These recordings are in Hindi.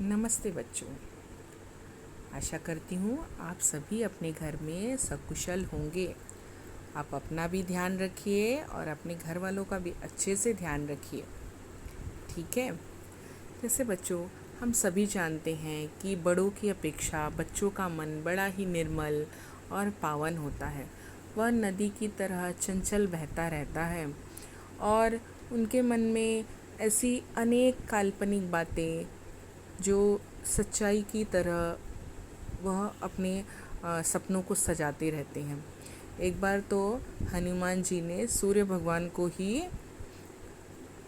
नमस्ते बच्चों। आशा करती हूँ आप सभी अपने घर में सकुशल होंगे। आप अपना भी ध्यान रखिए और अपने घर वालों का भी अच्छे से ध्यान रखिए, ठीक है। जैसे बच्चों, हम सभी जानते हैं कि बड़ों की अपेक्षा बच्चों का मन बड़ा ही निर्मल और पावन होता है। वह नदी की तरह चंचल बहता रहता है और उनके मन में ऐसी अनेक काल्पनिक बातें जो सच्चाई की तरह वह अपने सपनों को सजाते रहते हैं। एक बार तो हनुमान जी ने सूर्य भगवान को ही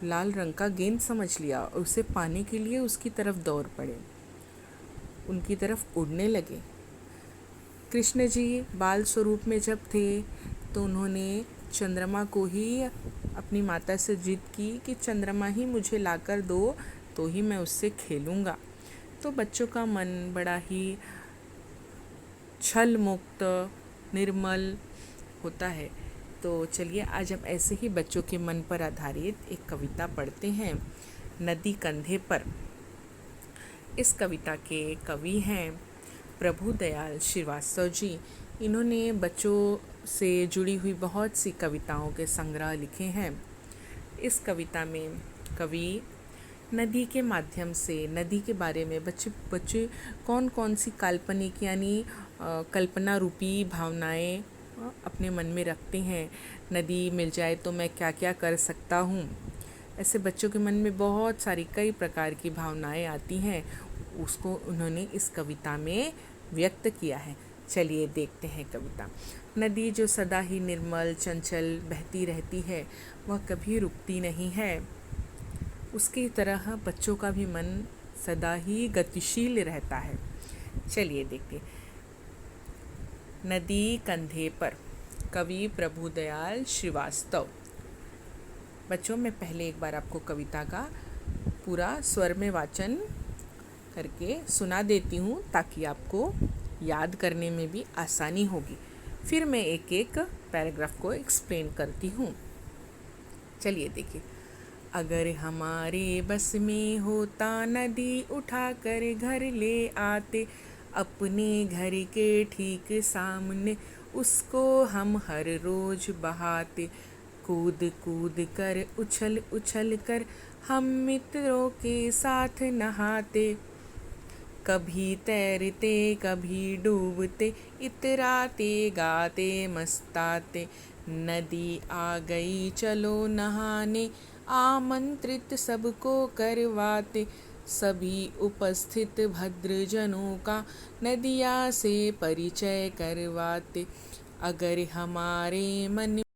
लाल रंग का गेंद समझ लिया और उसे पाने के लिए उसकी तरफ दौड़ पड़े, उनकी तरफ उड़ने लगे। कृष्ण जी बाल स्वरूप में जब थे तो उन्होंने चंद्रमा को ही अपनी माता से जिद की कि चंद्रमा ही मुझे लाकर दो तो ही मैं उससे खेलूँगा। तो बच्चों का मन बड़ा ही छल मुक्त निर्मल होता है। तो चलिए आज हम ऐसे ही बच्चों के मन पर आधारित एक कविता पढ़ते हैं, नदी कंधे पर। इस कविता के कवि हैं प्रभुदयाल श्रीवास्तव जी। इन्होंने बच्चों से जुड़ी हुई बहुत सी कविताओं के संग्रह लिखे हैं। इस कविता में कवि नदी के माध्यम से नदी के बारे में बच्चे कौन कौन सी काल्पनिक यानी कल्पना रूपी भावनाएं अपने मन में रखते हैं। नदी मिल जाए तो मैं क्या क्या कर सकता हूँ, ऐसे बच्चों के मन में बहुत सारी कई प्रकार की भावनाएं आती हैं। उसको उन्होंने इस कविता में व्यक्त किया है। चलिए देखते हैं कविता। नदी जो सदा ही निर्मल चंचल बहती रहती है, वह कभी रुकती नहीं है। उसकी तरह बच्चों का भी मन सदा ही गतिशील रहता है। चलिए देखते। नदी कंधे पर, कवि प्रभुदयाल श्रीवास्तव। बच्चों, मैं पहले एक बार आपको कविता का पूरा स्वर में वाचन करके सुना देती हूँ ताकि आपको याद करने में भी आसानी होगी। फिर मैं एक एक पैराग्राफ को एक्सप्लेन करती हूँ। चलिए देखिए। अगर हमारे बस में होता नदी उठा कर घर ले आते, अपने घर के ठीक सामने उसको हम हर रोज बहाते। कूद कूद कर उछल उछल कर हम मित्रों के साथ नहाते। कभी तैरते कभी डूबते, इतराते गाते मस्ताते। नदी आ गई चलो नहाने, आमंत्रित सबको करवाते। सभी उपस्थित भद्रजनों का नदिया से परिचय करवाते। अगर हमारे मन